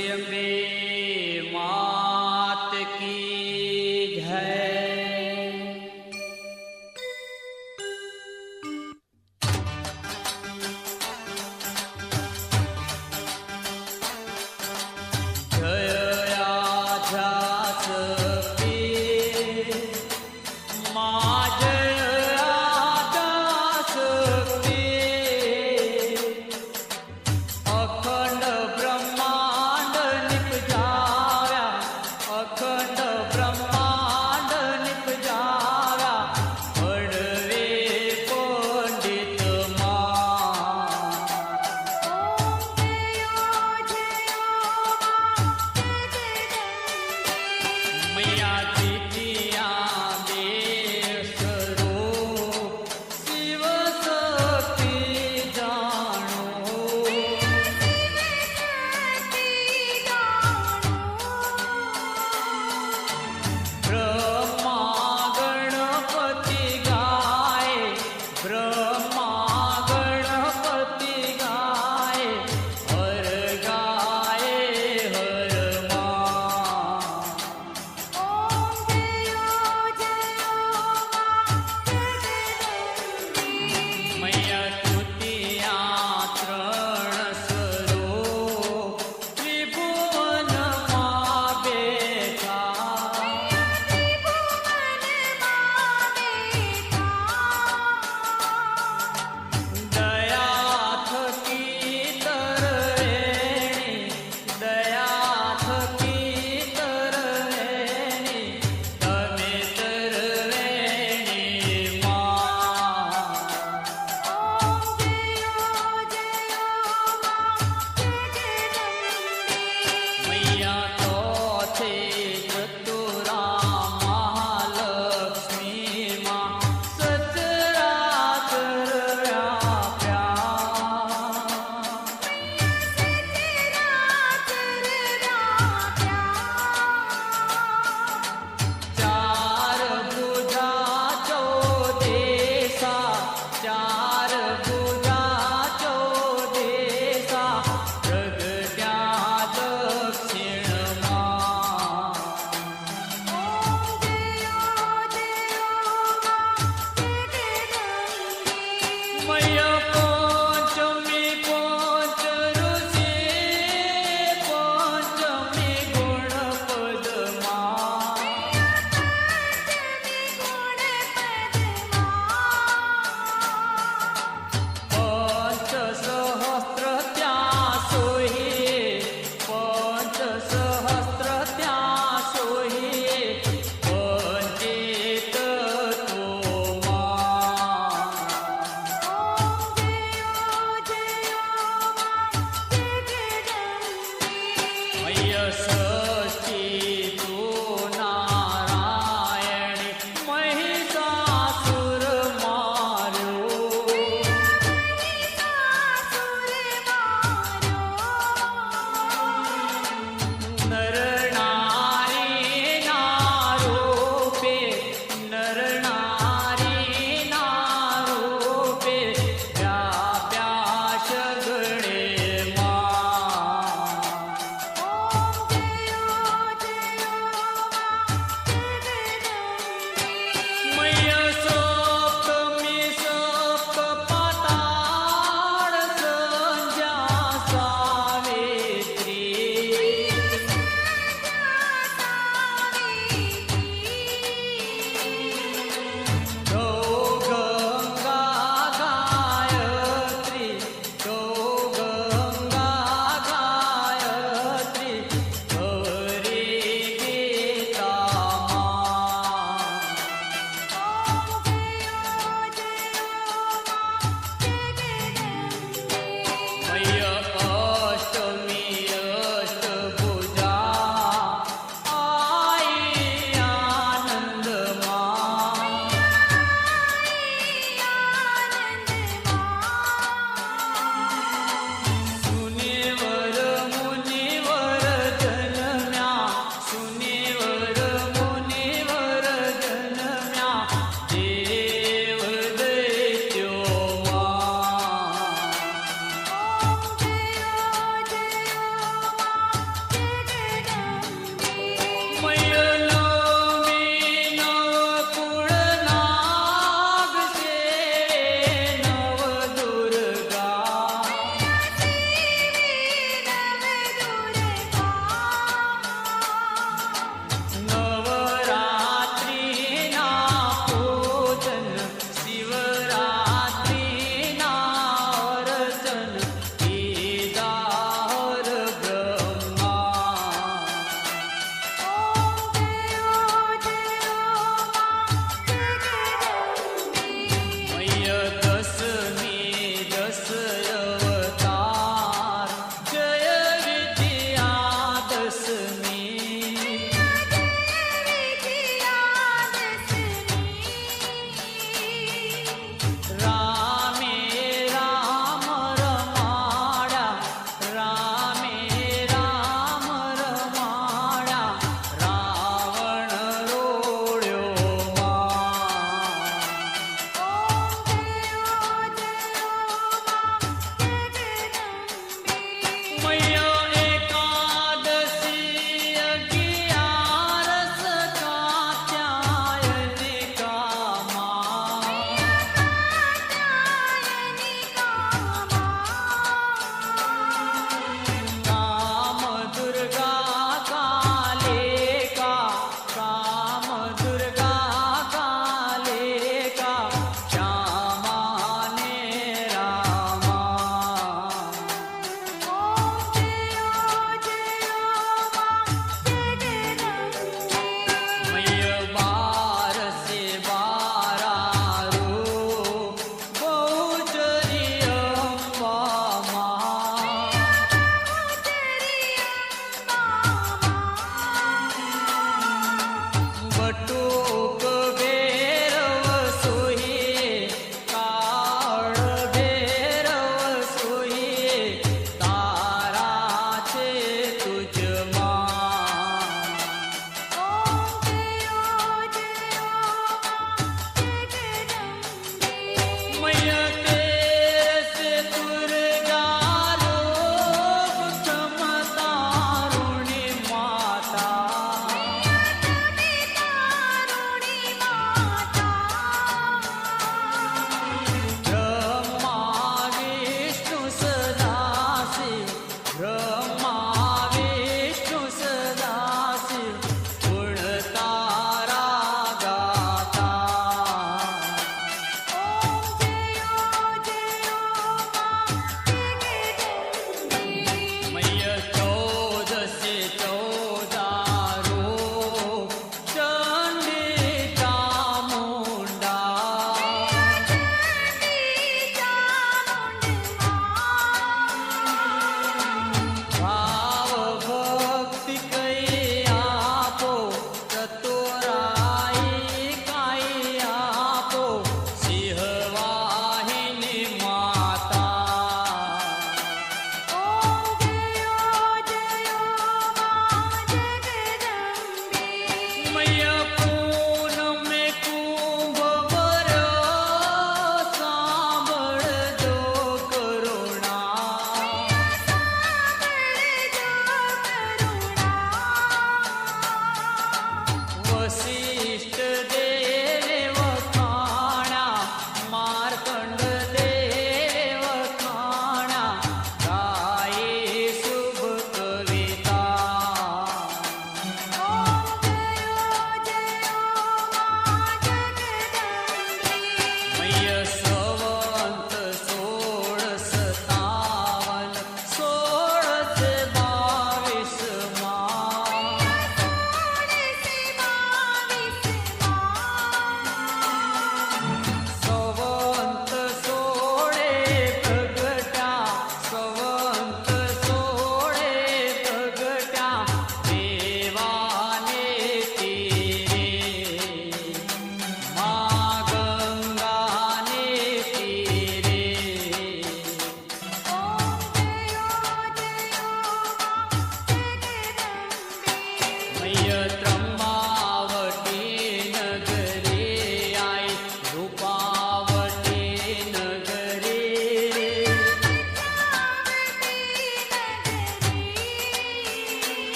सूर्यंबे मात की जय। जय आद्याशक्ति मां, जय आद्याशक्ति अखंड ब्रह्मांड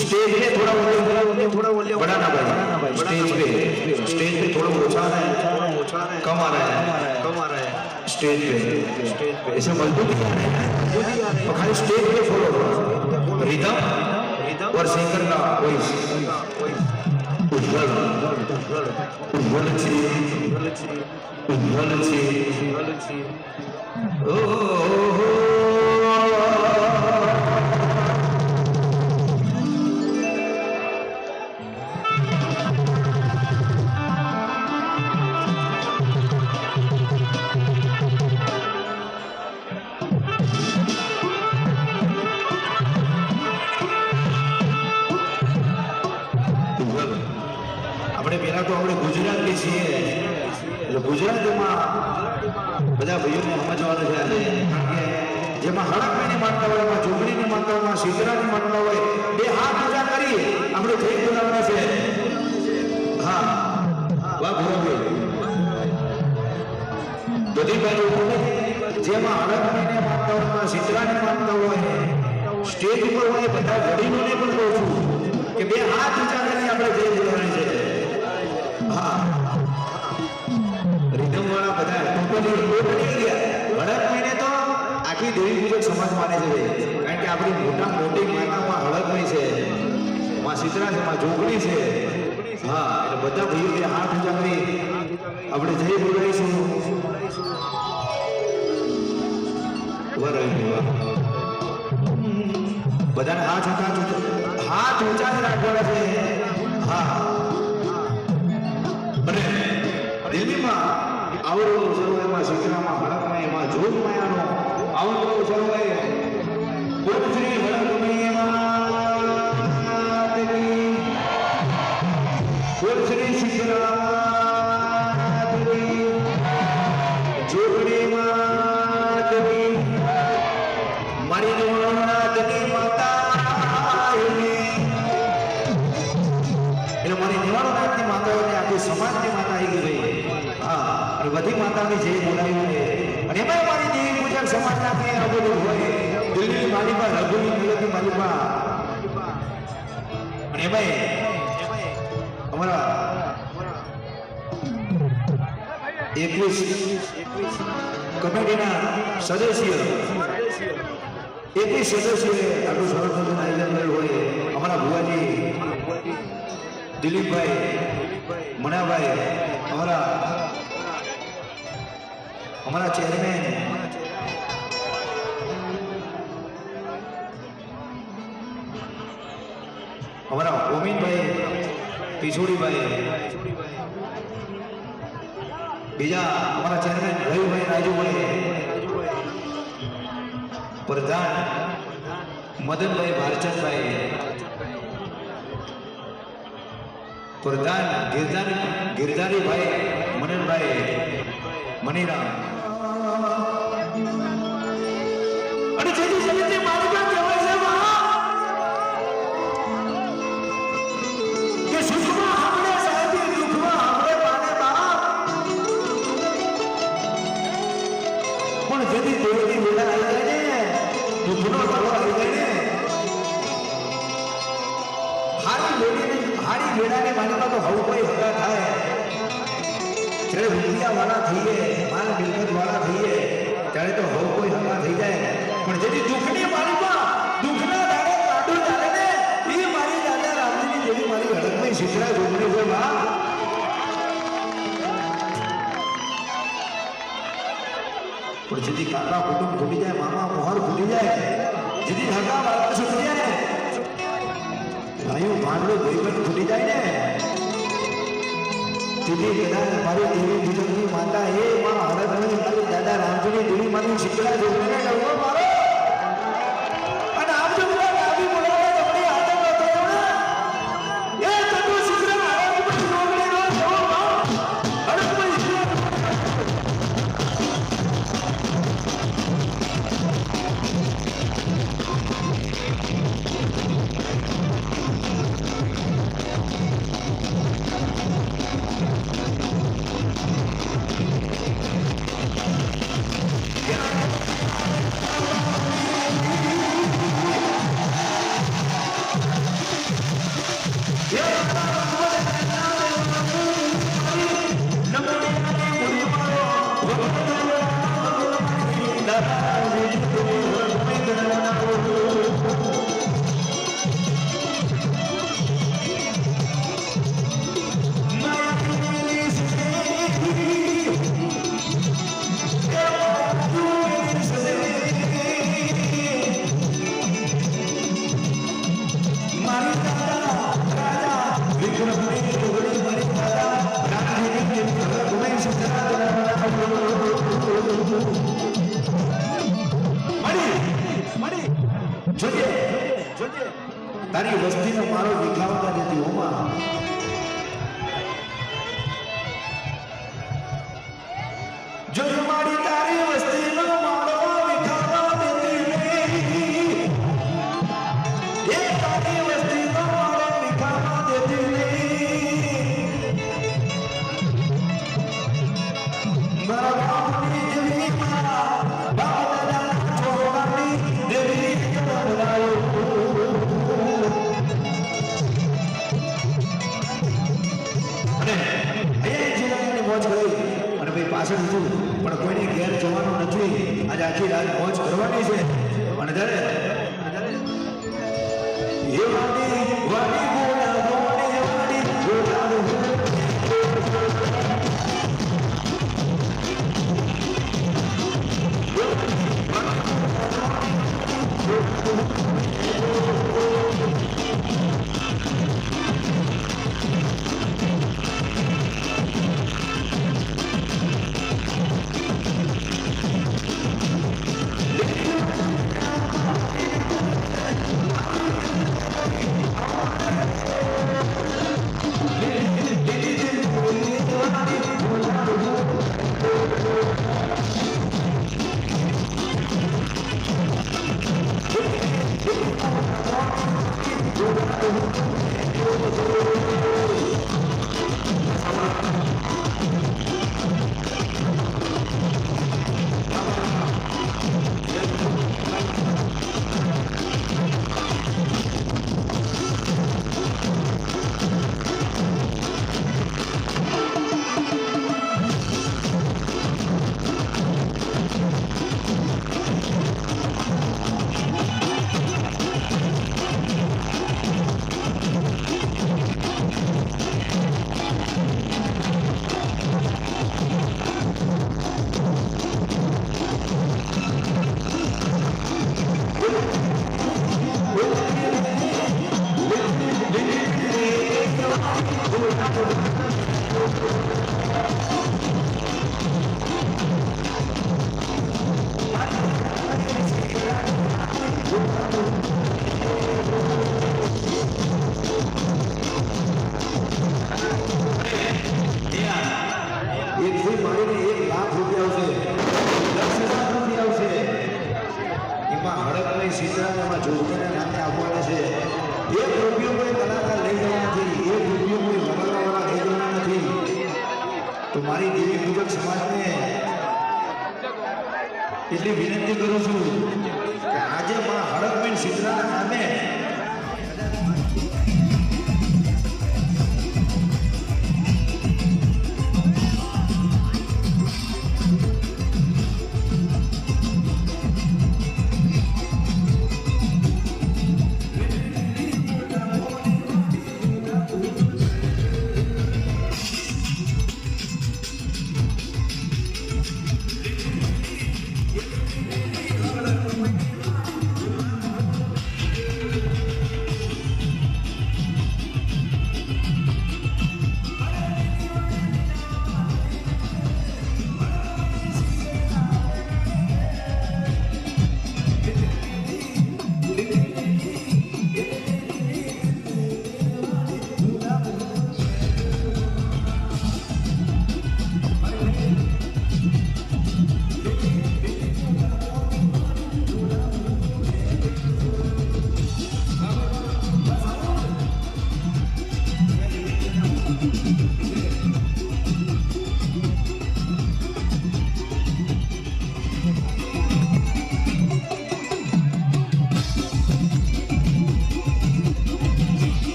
स्टेज पे थोड़ा बढ़ाना भाई, स्टेज पे थोड़ा ओछा है, कम आ रहा है स्टेज पे ऐसे मजबूत नहीं आ रहा है तो खाली स्टेज पे फॉलो रिदम और सिंगर का वॉइस उज्जवल ओ આપણે પહેલા તો આપણે ગુજરાતી છીએ એટલે ગુજરાતીમાં બધા ભાઈઓને સમજવાનું છે જેમાં હળક મહિને માનતા હોય એમાં જોગણીને માનતા હોય એમાં શીતળાને માનતા હોય બે હાથ પૂજા કરી આપણે જય બોલાવવાના છે હા વાહ ભૂરાભાઈ બધી બાજુ જેમાં હળક મહિને માનતા હોય એમાં શીતળાને માનતા હોય સ્ટેજ ઉપર હોય બધા વડીલોને પણ કહું છું કે બે હાથ ઊંચા કરી આપણે જય બોલાવવાની છે रिदम वाला બધા ટોટલી ગયા હળક મહિને તો આખી દેવી પૂજક સમાજ માને છે કારણ કે આપણી મોટી માતામાં હળકમય છે માં શીતળા છે માં જોગણી છે હા એટલે બધા ભાઈઓ કે હાથ ઊંચા કરી આપણે જય બોલાવીશું બધાને હાથ ઊંચા રાખવાના છે હા અને દિલ્હીમાં આવડો સરોવરમાં શીતળામાં હળકમાં એમાં જોગ માયાનો આવડો સરોવર બોલ શ્રી હળકમય માતની બોલ શ્રી શીતળાની જોગણી માતની મારી નિવાણનાથની માતા એટલે મારી નિવાણનાથની માતાઓને આખી સમાજની માતા આવી ગઈ ભાઈ હા અને બધી માતાની જય બોલાવી અને એમાં મારી દેવી પૂજક સમાજના કંઈ આવેલું હોય દિલ્હી માલિકા રઘુની મિલકની માલિકા અને એમાં અમારા 21 કમિટીના સદસ્ય 21 સદસ્યોએ આટલું સરસ આયોજન કર્યું હોય અમારા ભુવાજી દિલીપભાઈ મણાભાઈ અમારા ચેરમેન અમારા ઓમીનભાઈ પિછોડીભાઈ બીજા અમારા ચેરમેન રવિભાઈ રાજુભાઈ પ્રધાન મદનભાઈ ભારચંદભાઈ प्रधान गिरधारी भाई मनन भाई मनीराम अरे जल्दी जल्दी मालिका कहेवाय છે કે સુખમાં આપણે સાહેબી દુખમાં આપણે પાને બાપ પણ જલ્દી દેવની વેળા આવી જાય ને દુખનો દાડો આવી જાય ને હારી વેળાની માલિકા તો હવું કોઈ હગા થાય જ્યારે રૂપિયા વાળા થઈએ માલ મિલકત વાળા થઈએ ત્યારે તો હવું કોઈ હગા થઈ જાય પણ જેથી દુઃખની માલિકા દુઃખના દાડે કાઢું ચાલે ને એ મારી દાદા રામજીની જેવી મારી હળકમય શીતળા જોગણી છે માં પણ જેથી કાકા કુટુંબ ખૂટી જાય મામા મોહર ખૂટી જાય જેથી હગા વાળા છૂટી જાય ને ભાઈઓ ભાંડલો ભાઈબંધ ખૂટી જાય ને તેથી કદાચ મારી દેવી પૂજકની માતા એ માં હળકમય મારી દાદા રામજીની દેવી માની શીતળા જોગણીને ડગલો મારો અને આપ જો બધા દાદી બોલાવે તમને આદમ હતો એ તતો શીતળા હળકમય જોગણીનો જવાબ હળકમય Yeah. તારી વસ્તીનો મારો વિખાવતા નથી હોમાં જો મારી તારી વસ્તીનો મારો વિખાવતા નથી એ તારી વસ્તીનો મારો વિખાવતા નથી મારા બાપની જેવી મારા બાપ દાદા છોકરાની દેવી બોલાયો પાછળ હતું પણ કોઈને ઘેર જવાનું નથી આજે આખી રાત મોજ કરવાની છે અને ત્યારે એ વાડી વાડી બોલા વાડી વાડી બોલા તો મારી દેવી પૂજક સમાજને એટલી વિનંતી કરું છું કે આજે માં હડકબેન સિદ્ધરાના નામે